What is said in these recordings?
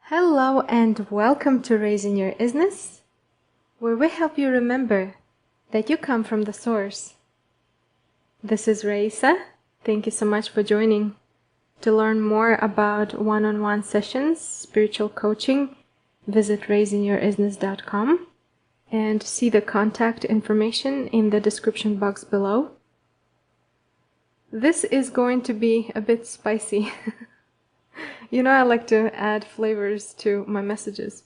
Hello and welcome to Raising Your Isness, where we help you remember that you come from the source. This is Raisa. Thank you so much for joining. To learn more about one-on-one sessions, spiritual coaching, visit raisingyourisness.com and see the contact information in the description box below. This is going to be a bit spicy. You know, I like to add flavors to my messages.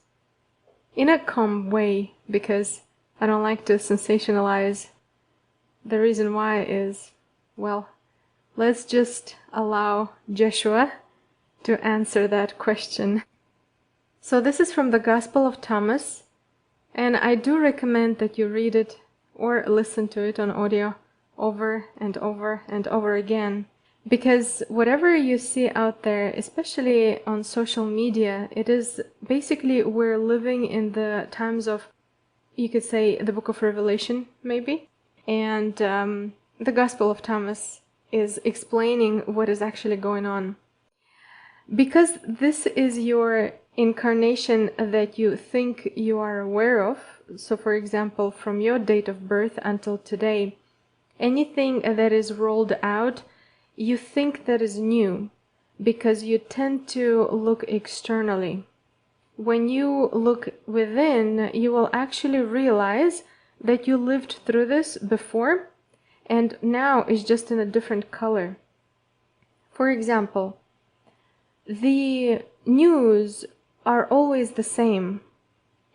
In a calm way, because I don't like to sensationalize. The reason why is, well, let's just allow Joshua to answer that question. So this is from the Gospel of Thomas, and I do recommend that you read it or listen to it on audio over and over and over again. Because whatever you see out there, especially on social media, it is basically we're living in the times of, you could say, the Book of Revelation, maybe. And the Gospel of Thomas is explaining what is actually going on. Because this is your incarnation that you think you are aware of, so for example, from your date of birth until today, anything that is rolled out, you think that is new, because you tend to look externally. When you look within, you will actually realize that you lived through this before, and now it's just in a different color. For example, the news are always the same.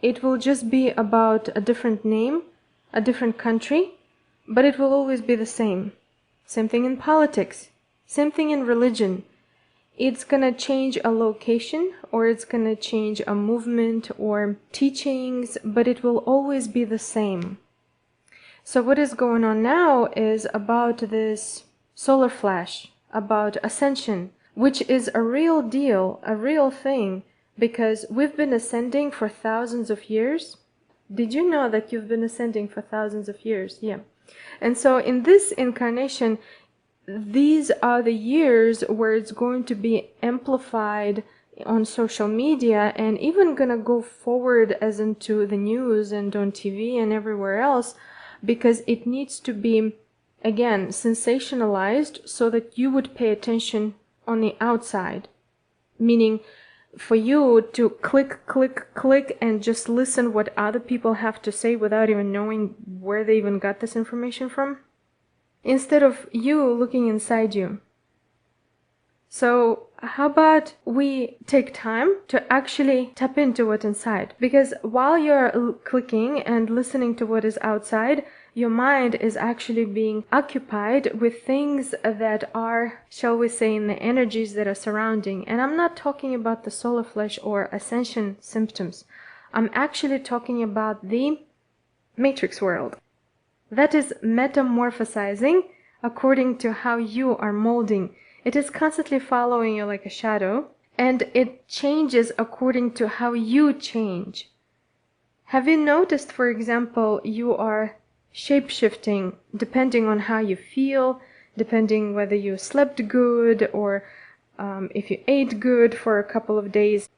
It will just be about a different name, a different country, but it will always be the same. Same thing in politics. Same thing in religion. It's gonna change a location, or it's gonna change a movement or teachings, but it will always be the same. So what is going on now is about this solar flash, about ascension, which is a real deal, a real thing, because we've been ascending for thousands of years. Did you know that you've been ascending for thousands of years? Yeah. And so in this incarnation, these are the years where it's going to be amplified on social media and even gonna go forward as into the news and on TV and everywhere else, because it needs to be, again, sensationalized so that you would pay attention on the outside. Meaning, for you to click and just listen what other people have to say without even knowing where they even got this information from, instead of you looking inside you. So how about we take time to actually tap into what's inside? Because while you're clicking and listening to what is outside, your mind is actually being occupied with things that are, shall we say, in the energies that are surrounding. And I'm not talking about the solar flash or ascension symptoms. I'm actually talking about the matrix world. That is metamorphosizing according to how you are molding. It is constantly following you like a shadow, and it changes according to how you change. Have you noticed, for example, you are shape-shifting depending on how you feel, depending whether you slept good or if you ate good for a couple of days?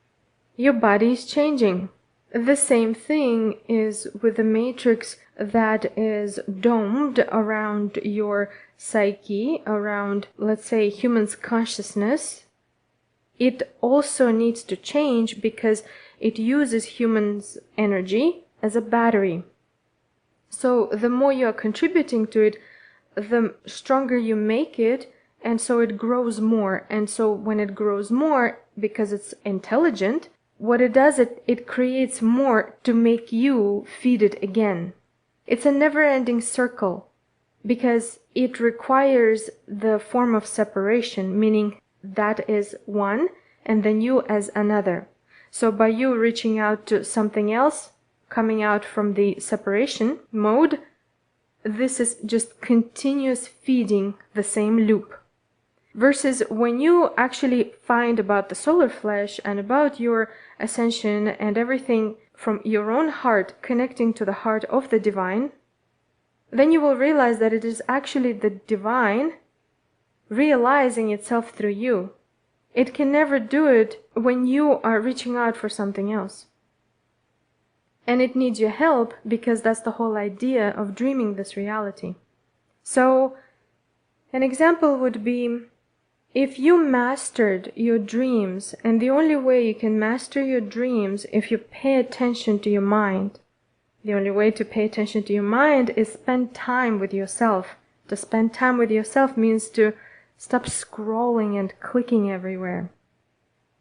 Your body is changing. The same thing is with the matrix that is domed around your psyche, around, let's say, human's consciousness. It also needs to change because it uses humans' energy as a battery. So the more you are contributing to it, the stronger you make it, and so it grows more. And so when it grows more, because it's intelligent, what it does, it creates more to make you feed it again. It's a never-ending circle, because it requires the form of separation, meaning that is one, and then you as another. So by you reaching out to something else, coming out from the separation mode, this is just continuous feeding the same loop. Versus when you actually find about the solar flash and about your ascension and everything from your own heart connecting to the heart of the divine, then you will realize that it is actually the divine realizing itself through you. It can never do it when you are reaching out for something else. And it needs your help because that's the whole idea of dreaming this reality. So, an example would be, if you mastered your dreams, and the only way you can master your dreams if you pay attention to your mind. The only way to pay attention to your mind is spend time with yourself. To spend time with yourself means to stop scrolling and clicking everywhere.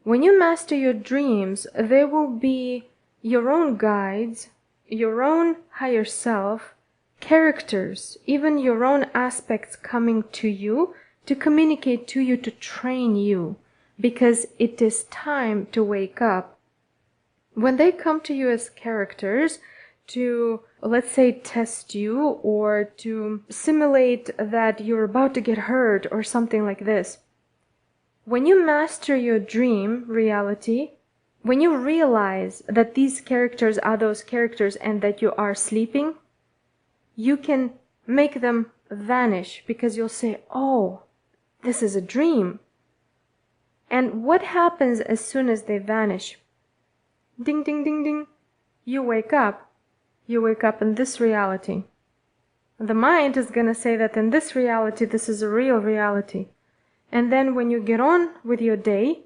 When you master your dreams, there will be your own guides, your own higher self, characters, even your own aspects coming to you to communicate to you, to train you, because it is time to wake up. When they come to you as characters to, let's say, test you or to simulate that you're about to get hurt or something like this, when you master your dream reality, when you realize that these characters are those characters and that you are sleeping, you can make them vanish because you'll say, oh, this is a dream. And what happens as soon as they vanish? Ding, ding, ding, ding. You wake up. You wake up in this reality. The mind is going to say that in this reality, this is a real reality. And then when you get on with your day,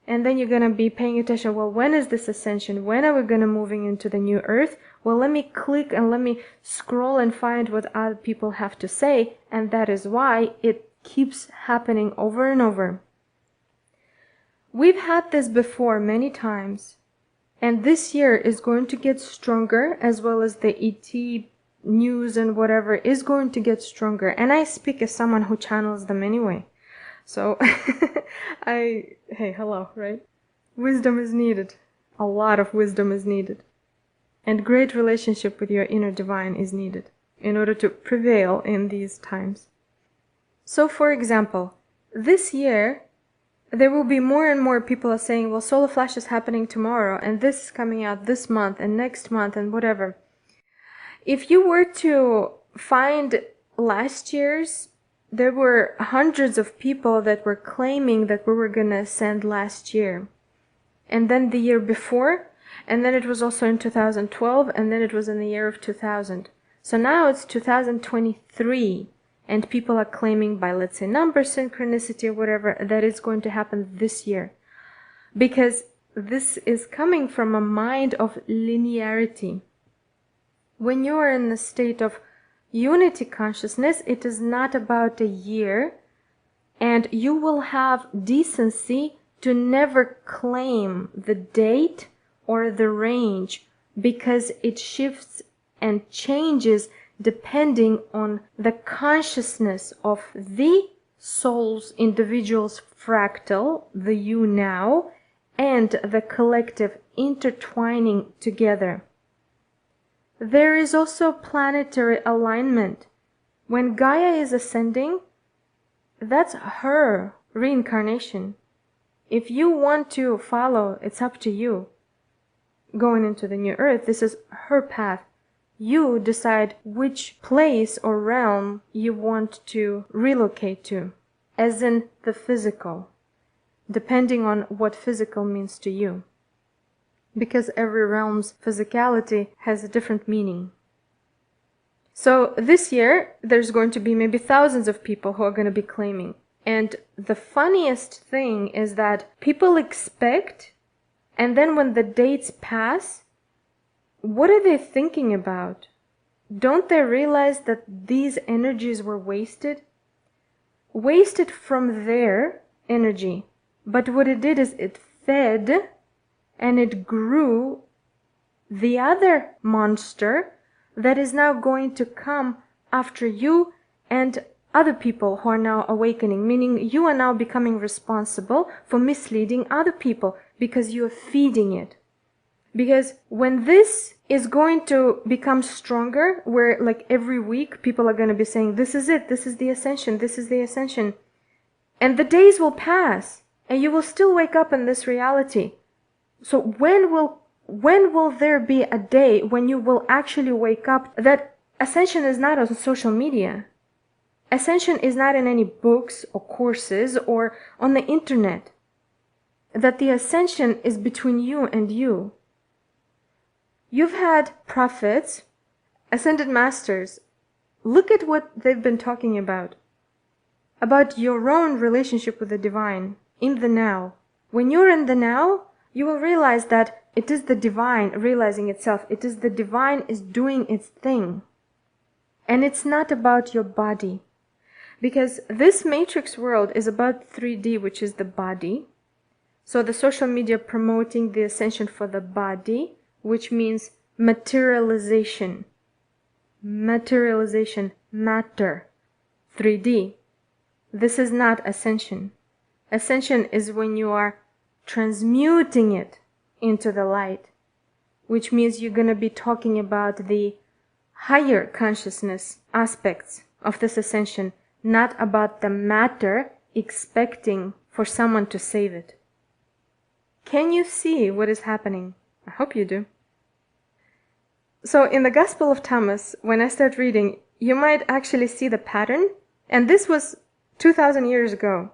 and then you're going to be paying attention, well, when is this ascension? When are we going to moving into the new earth? Well, let me click and let me scroll and find what other people have to say. And that is why it keeps happening over and over. We've had this before many times. And this year is going to get stronger, as well as the ET news and whatever is going to get stronger. And I speak as someone who channels them anyway. So, hey, hello, right? Wisdom is needed. A lot of wisdom is needed. And great relationship with your inner divine is needed in order to prevail in these times. So, for example, this year, there will be more and more people are saying, well, solar flash is happening tomorrow, and this is coming out this month and next month and whatever. If you were to find last year's, there were hundreds of people that were claiming that we were going to ascend last year. And then the year before, and then it was also in 2012, and then it was in the year of 2000. So now it's 2023. And people are claiming by, let's say, number synchronicity or whatever, that it's going to happen this year. Because this is coming from a mind of linearity. When you are in the state of unity consciousness, it is not about a year, and you will have decency to never claim the date or the range, because it shifts and changes depending on the consciousness of the soul's individual's fractal, the you now, and the collective intertwining together. There is also planetary alignment. When Gaia is ascending, that's her reincarnation. If you want to follow, it's up to you. Going into the new earth, this is her path. You decide which place or realm you want to relocate to, as in the physical, depending on what physical means to you. Because every realm's physicality has a different meaning. So this year, there's going to be maybe thousands of people who are going to be claiming. And the funniest thing is that people expect, and then when the dates pass, what are they thinking about? Don't they realize that these energies were wasted? Wasted from their energy. But what it did is it fed and it grew the other monster that is now going to come after you and other people who are now awakening, meaning you are now becoming responsible for misleading other people because you are feeding it. Because when this is going to become stronger, where like every week people are going to be saying, this is it, this is the ascension, this is the ascension. And the days will pass and you will still wake up in this reality. So when will there be a day when you will actually wake up that ascension is not on social media? Ascension is not in any books or courses or on the internet. that the ascension is between you and you. You've had prophets, ascended masters. Look at what they've been talking about your own relationship with the divine in the now. When you're in the now, you will realize that it is the divine realizing itself. It is the divine is doing its thing. And it's not about your body. Because this matrix world is about 3D, which is the body. So the social media promoting the ascension for the body, which means materialization. Materialization, matter, 3D. This is not ascension. Ascension is when you are transmuting it into the light, which means you're going to be talking about the higher consciousness aspects of this ascension, not about the matter expecting for someone to save it. Can you see what is happening? I hope you do. So in the Gospel of Thomas, when I start reading, you might actually see the pattern, and this was 2,000 years ago.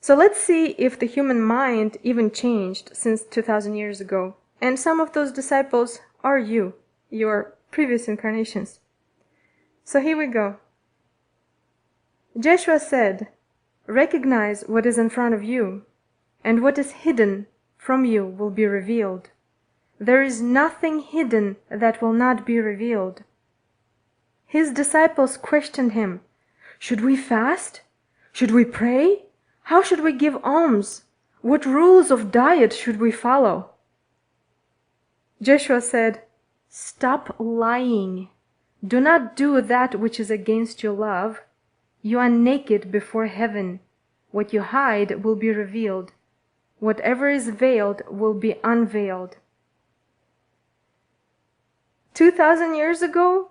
So let's see if the human mind even changed since 2,000 years ago. And some of those disciples are you, your previous incarnations. So here we go. Joshua said, "Recognize what is in front of you, and what is hidden from you will be revealed. There is nothing hidden that will not be revealed." His disciples questioned him, "Should we fast? Should we pray? How should we give alms? What rules of diet should we follow?" Joshua said, "Stop lying. Do not do that which is against your love. You are naked before heaven. What you hide will be revealed. Whatever is veiled will be unveiled." 2,000 years ago,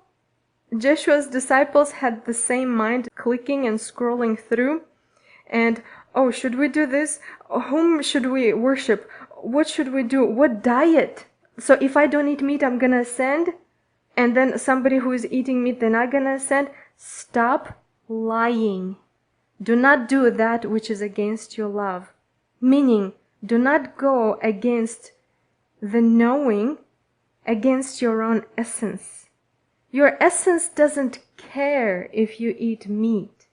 Joshua's disciples had the same mind, clicking and scrolling through. And, oh, should we do this? Whom should we worship? What should we do? What diet? So if I don't eat meat, I'm gonna ascend? And then somebody who is eating meat, they're not gonna ascend? Stop lying. Do not do that which is against your love. Meaning, do not go against the knowing, against your own essence. Your essence doesn't care if you eat meat.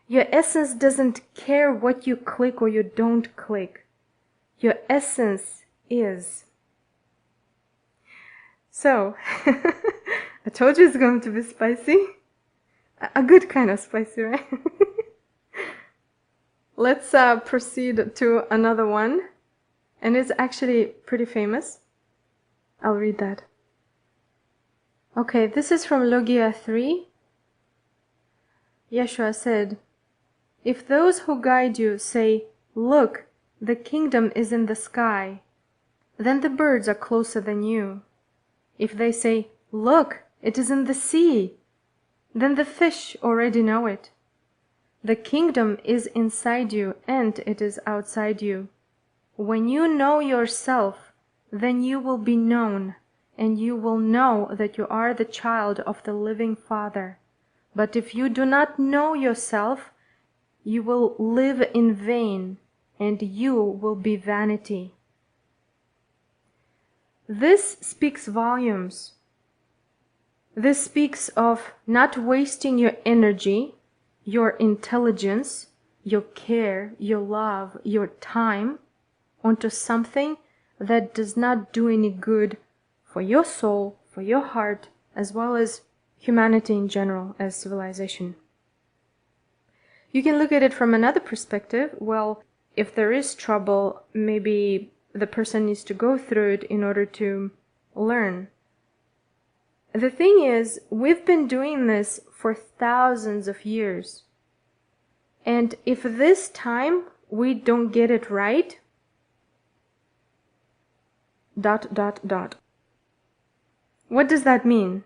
Your essence doesn't care what you click or you don't click. Your essence is. So, I told you it's going to be spicy. A good kind of spicy, right? Let's proceed to another one. And it's actually pretty famous. I'll read that. Okay, this is from Logia 3. Yeshua said, "If those who guide you say, 'Look, the kingdom is in the sky,' then the birds are closer than you. If they say, 'Look, it is in the sea,' then the fish already know it. The kingdom is inside you and it is outside you. When you know yourself, then you will be known, and you will know that you are the child of the living Father. But if you do not know yourself, you will live in vain, and you will be vanity." This speaks volumes. This speaks of not wasting your energy, your intelligence, your care, your love, your time onto something that does not do any good for your soul, for your heart, as well as humanity in general as civilization. You can look at it from another perspective. Well, if there is trouble, maybe the person needs to go through it in order to learn. The thing is, we've been doing this for thousands of years. And if this time we don't get it right, ... What does that mean?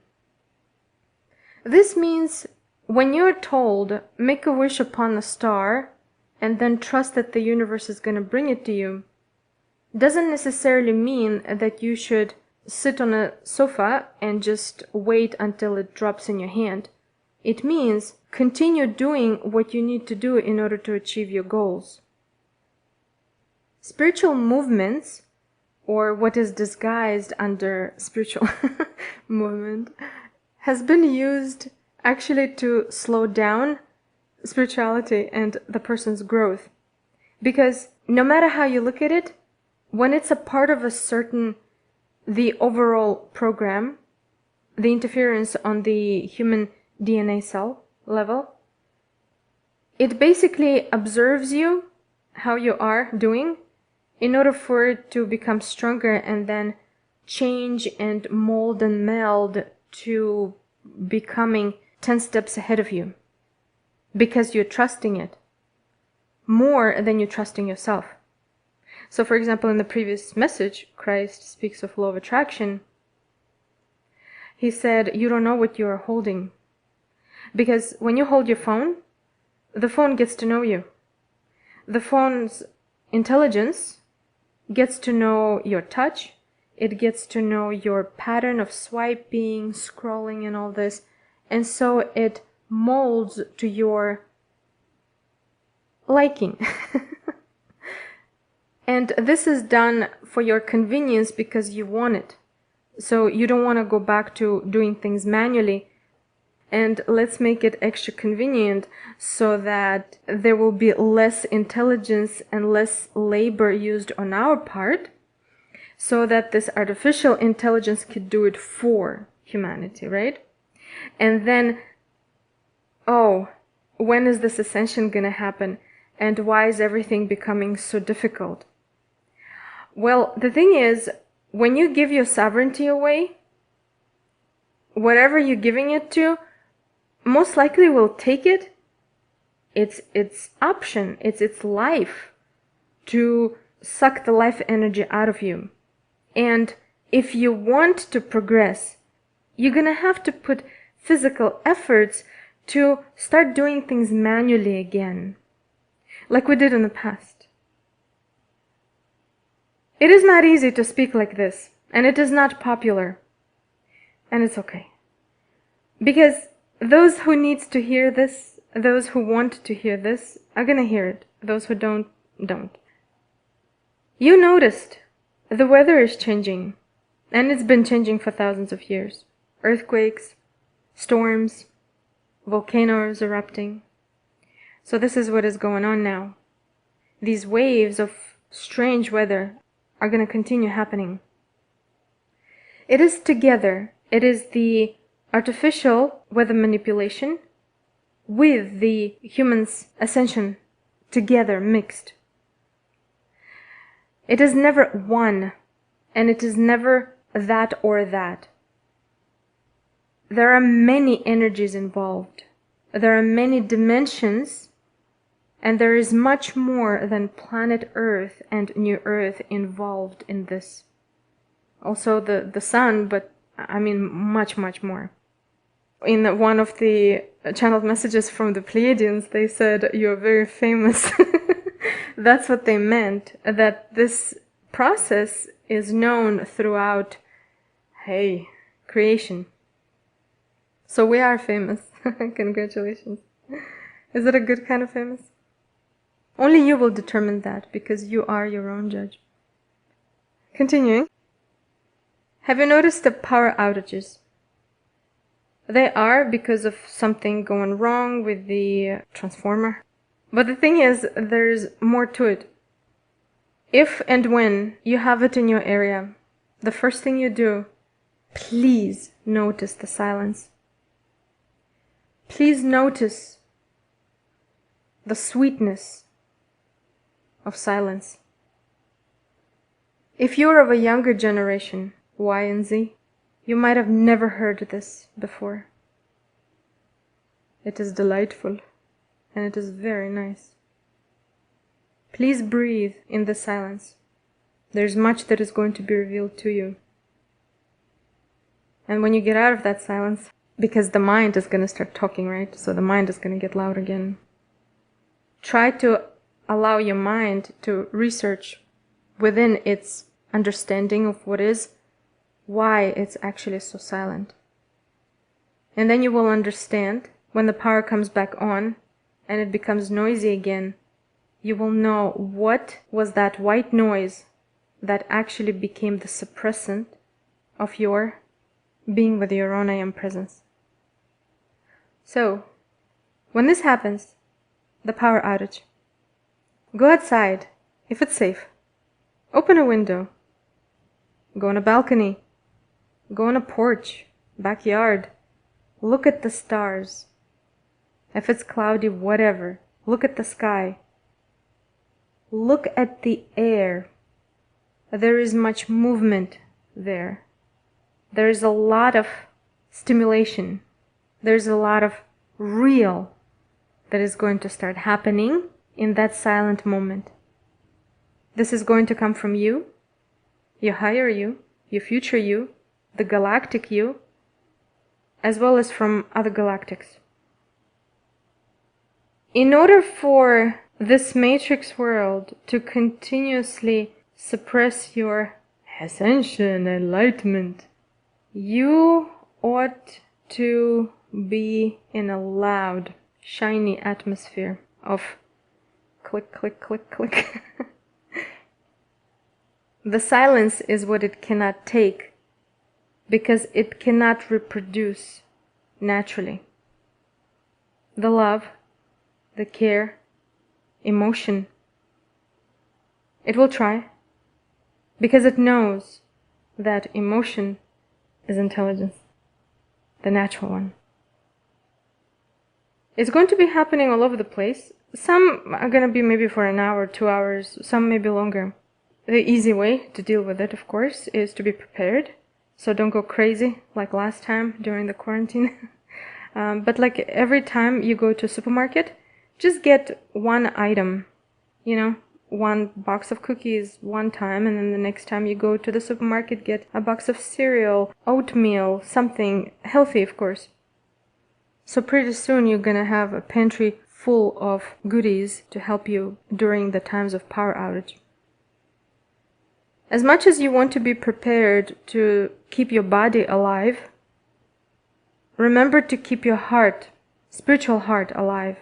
This means when you're told, make a wish upon a star and then trust that the universe is going to bring it to you, doesn't necessarily mean that you should sit on a sofa and just wait until it drops in your hand. It means continue doing what you need to do in order to achieve your goals. Spiritual movements, or what is disguised under spiritual movement, has been used actually to slow down spirituality and the person's growth. Because no matter how you look at it, when it's a part of the overall program, the interference on the human DNA cell level, it basically observes you, how you are doing, in order for it to become stronger and then change and mold and meld to becoming 10 steps ahead of you. Because you're trusting it more than you're trusting yourself. So for example, in the previous message, Christ speaks of law of attraction. He said, you don't know what you're holding. Because when you hold your phone, the phone gets to know you. The phone's intelligence gets to know your touch. It gets to know your pattern of swiping, scrolling, and all this. And so it molds to your liking. And this is done for your convenience because you want it. So you don't want to go back to doing things manually. And let's make it extra convenient so that there will be less intelligence and less labor used on our part, so that this artificial intelligence could do it for humanity, right? And then, oh, when is this ascension going to happen? And why is everything becoming so difficult? Well, the thing is, when you give your sovereignty away, whatever you're giving it to, most likely will take it. It's its option, it's its life to suck the life energy out of you. And if you want to progress, you're gonna have to put physical efforts to start doing things manually again, like we did in the past. It is not easy to speak like this, and it is not popular, and it's okay. Because those who needs to hear this, those who want to hear this, are gonna hear it. Those who don't. You noticed the weather is changing, and it's been changing for thousands of years. Earthquakes, storms, volcanoes erupting. So this is what is going on now. These waves of strange weather are going to continue happening. It is together. It is the artificial weather manipulation with the human's ascension together, mixed. It is never one, and it is never that or that. There are many energies involved. There are many dimensions, and there is much more than planet Earth and New Earth involved in this. Also the sun, but I mean much, much more. In one of the channeled messages from the Pleiadians, they said, "You're very famous." That's what they meant, that this process is known throughout, creation. So we are famous. Congratulations. Is it a good kind of famous? Only you will determine that, because you are your own judge. Continuing. Have you noticed the power outages? They are because of something going wrong with the transformer. But the thing is, there's more to it. If and when you have it in your area, the first thing you do, please notice the silence. Please notice the sweetness of silence. If you're of a younger generation, Y and Z, you might have never heard this before. It is delightful, and it is very nice. Please breathe in the silence. There's much that is going to be revealed to you. And when you get out of that silence, because the mind is going to start talking, right? So the mind is going to get loud again. Try to allow your mind to research within its understanding of what is, why it's actually so silent. And then you will understand when the power comes back on and it becomes noisy again, you will know what was that white noise that actually became the suppressant of your being with your own I am presence. So, when this happens, the power outage, go outside, if it's safe. Open a window. Go on a balcony. Go on a porch, backyard. Look at the stars. If it's cloudy, whatever. Look at the sky. Look at the air. There is much movement there. There is a lot of stimulation. There's a lot of real that is going to start happening in that silent moment. This is going to come from you, your higher you, your future you, the galactic you, as well as from other galactics. In order for this matrix world to continuously suppress your ascension, enlightenment, you ought to be in a loud, shiny atmosphere of click, click, click, click. The silence is what it cannot take, because it cannot reproduce naturally. The love, the care, emotion, it will try, because it knows that emotion is intelligence, the natural one. It's going to be happening all over the place. Some are going to be maybe for an hour, 2 hours, some maybe longer. The easy way to deal with it, of course, is to be prepared. So don't go crazy like last time during the quarantine. But like every time you go to a supermarket, just get one item, you know, one box of cookies one time, and then the next time you go to the supermarket, get a box of cereal, oatmeal, something healthy, of course. So pretty soon you're gonna have a pantry full of goodies to help you during the times of power outage. As much as you want to be prepared to keep your body alive, remember to keep your heart, spiritual heart, alive.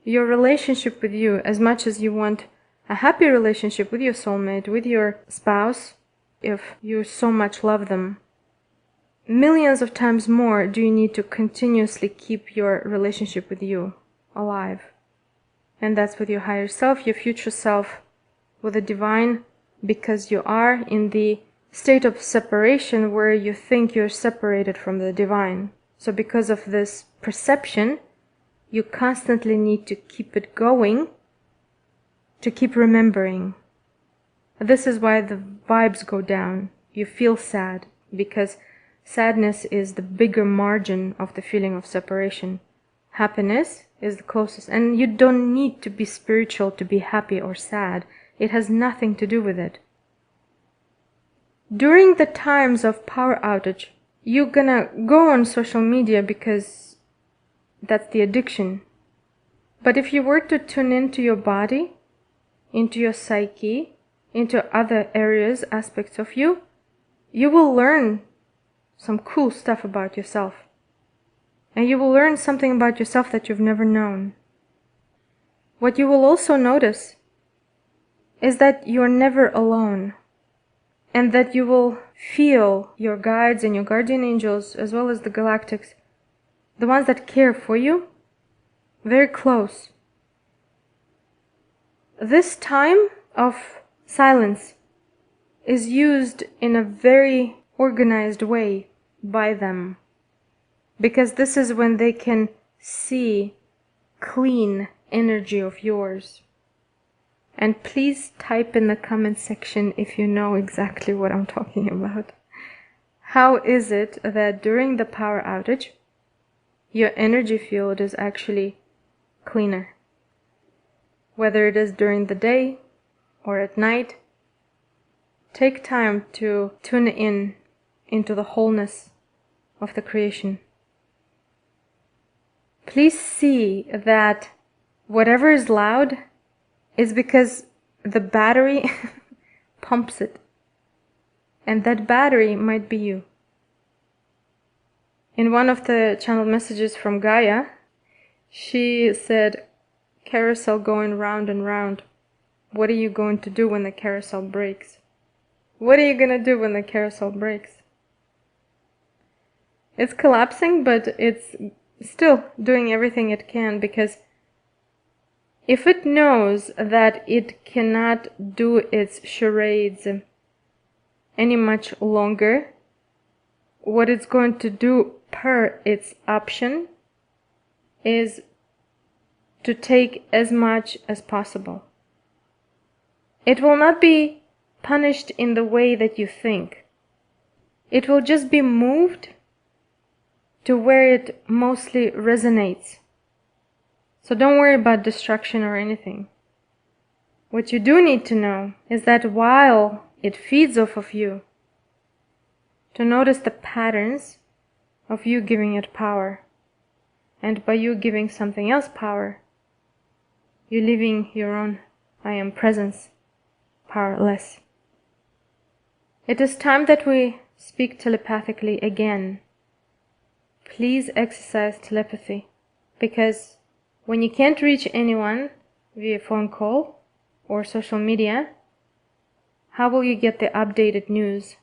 Your relationship with you, as much as you want a happy relationship with your soulmate, with your spouse, if you so much love them, millions of times more do you need to continuously keep your relationship with you alive. And that's with your higher self, your future self, with the divine, because you are in the state of separation where you think you're separated from the divine. So because of this perception, you constantly need to keep it going, to keep remembering. This is why the vibes go down. You feel sad, because sadness is the bigger margin of the feeling of separation. Happiness is the closest, and you don't need to be spiritual to be happy or sad. It has nothing to do with it. During the times of power outage, you're gonna go on social media because that's the addiction. But if you were to tune into your body, into your psyche, into other areas, aspects of you, you will learn some cool stuff about yourself. And you will learn something about yourself that you've never known. What you will also notice is that you are never alone, and that you will feel your guides and your guardian angels, as well as the galactics, the ones that care for you, very close. This time of silence is used in a very organized way by them, because this is when they can see clean energy of yours. And please type in the comment section if you know exactly what I'm talking about. How is it that during the power outage, your energy field is actually cleaner? Whether it is during the day or at night, take time to tune in into the wholeness of the creation. Please see that whatever is loud is because the battery pumps it. And that battery might be you. In one of the channeled messages from Gaia, she said, carousel going round and round. What are you going to do when the carousel breaks? What are you going to do when the carousel breaks? It's collapsing, but it's still doing everything it can, because if it knows that it cannot do its charades any much longer, what it's going to do per its option is to take as much as possible. It will not be punished in the way that you think. It will just be moved to where it mostly resonates. So don't worry about destruction or anything. What you do need to know is that while it feeds off of you, to notice the patterns of you giving it power. And by you giving something else power, you're leaving your own I am presence powerless. It is time that we speak telepathically again. Please exercise telepathy, because when you can't reach anyone via phone call or social media, how will you get the updated news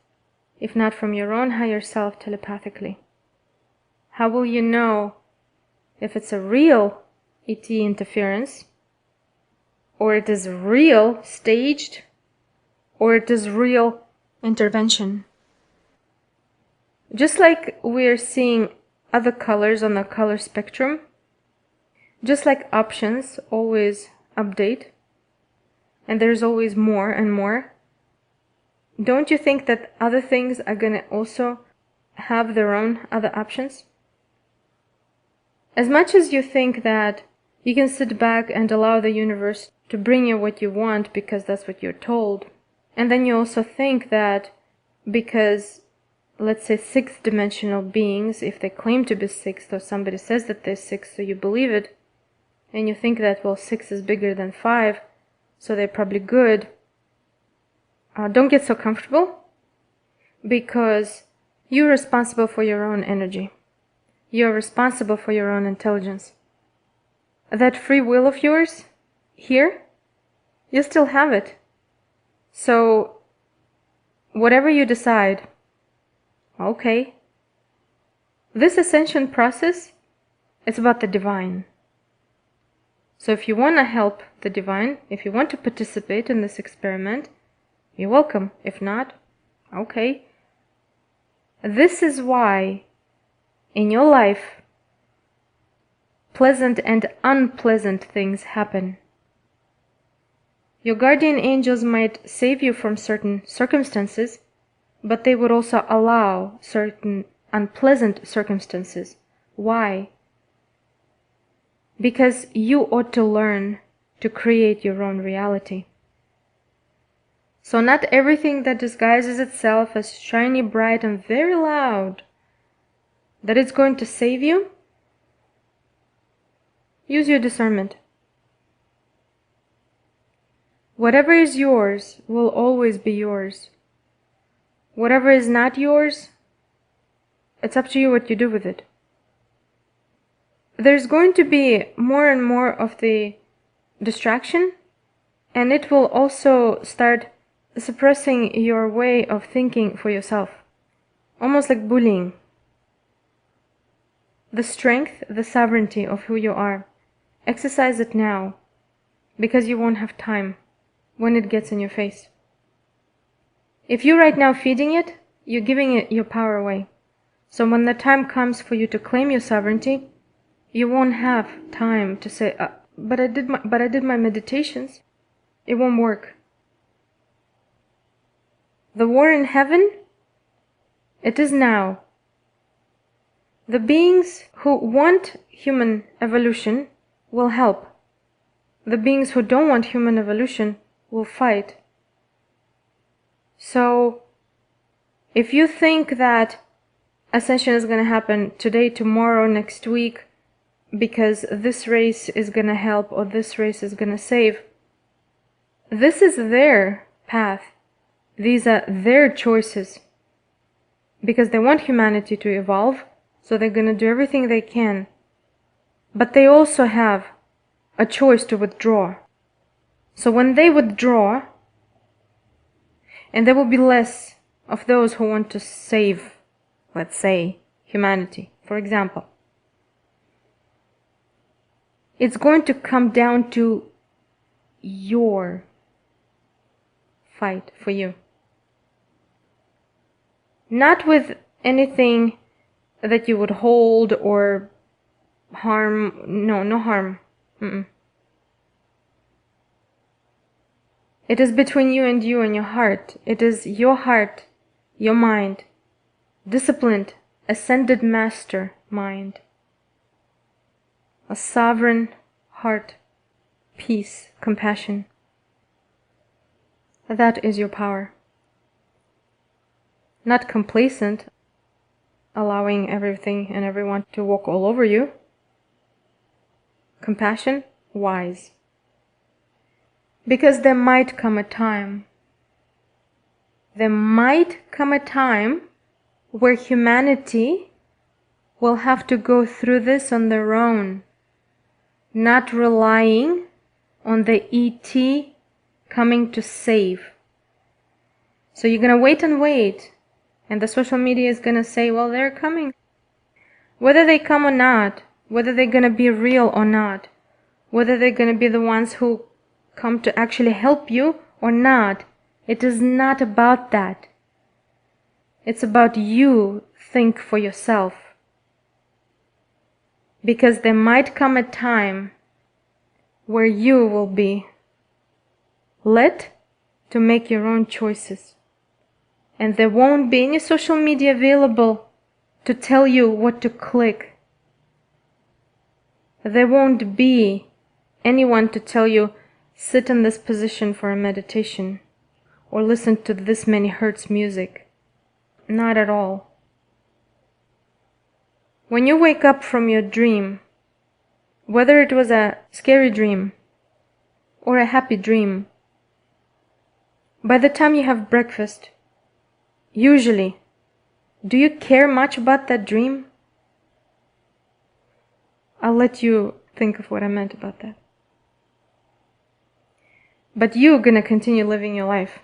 if not from your own higher self telepathically? How will you know if it's a real ET interference, or it is real staged, or it is real intervention? Just like we're seeing other colors on the color spectrum, just like options always update, and there's always more and more, don't you think that other things are going to also have their own other options? As much as you think that you can sit back and allow the universe to bring you what you want because that's what you're told, and then you also think that because, let's say, sixth dimensional beings, if they claim to be sixth, or somebody says that they're sixth, so you believe it, and you think that, well, 6 is bigger than 5, so they're probably good. Don't get so comfortable, because you're responsible for your own energy. You're responsible for your own intelligence. That free will of yours, here, you still have it. So, whatever you decide, okay. This ascension process is about the divine. So if you want to help the divine, if you want to participate in this experiment, you're welcome. If not, okay. This is why in your life pleasant and unpleasant things happen. Your guardian angels might save you from certain circumstances, but they would also allow certain unpleasant circumstances. Why? Because you ought to learn to create your own reality. So not everything that disguises itself as shiny, bright, and very loud, that it's going to save you. Use your discernment. Whatever is yours will always be yours. Whatever is not yours, it's up to you what you do with it. There's going to be more and more of the distraction, and it will also start suppressing your way of thinking for yourself, almost like bullying. The strength, the sovereignty of who you are, exercise it now, because you won't have time when it gets in your face. If you're right now feeding it, you're giving it your power away. So when the time comes for you to claim your sovereignty, you won't have time to say, but I did my meditations. It won't work. The war in heaven, it is now. The beings who want human evolution will help. The beings who don't want human evolution will fight. So, if you think that ascension is going to happen today, tomorrow, next week, because this race is going to help or this race is going to save, this is their path. These are their choices. Because they want humanity to evolve, so they're going to do everything they can. But they also have a choice to withdraw. So when they withdraw, and there will be less of those who want to save, let's say, humanity, for example, it's going to come down to your fight for you. Not with anything that you would hold or harm. No harm. It is between you and your heart. It is your heart, your mind, disciplined, ascended master mind, a sovereign heart, peace, compassion. That is your power. Not complacent, allowing everything and everyone to walk all over you. Compassion, wise. Because there might come a time where humanity will have to go through this on their own, not relying on the ET coming to save. So you're gonna wait and wait, and the social media is gonna say, well, they're coming. Whether they come or not, whether they're gonna be real or not, whether they're gonna be the ones who come to actually help you or not, it is not about that. It's about you think for yourself. Because there might come a time where you will be led to make your own choices. And there won't be any social media available to tell you what to click. There won't be anyone to tell you, sit in this position for a meditation, or listen to this many hertz music. Not at all. When you wake up from your dream, whether it was a scary dream or a happy dream, by the time you have breakfast, usually, do you care much about that dream? I'll let you think of what I meant about that. But you're gonna continue living your life,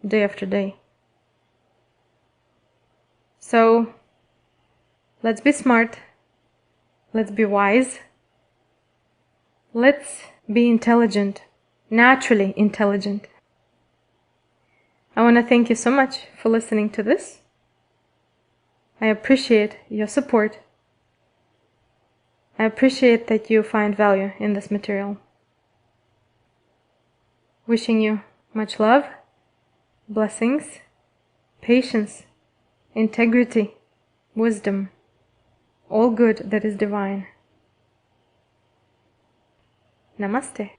day after day. So, let's be smart. Let's be wise. Let's be intelligent, naturally intelligent. I want to thank you so much for listening to this. I appreciate your support. I appreciate that you find value in this material. Wishing you much love, blessings, patience, integrity, wisdom, all good that is divine. Namaste.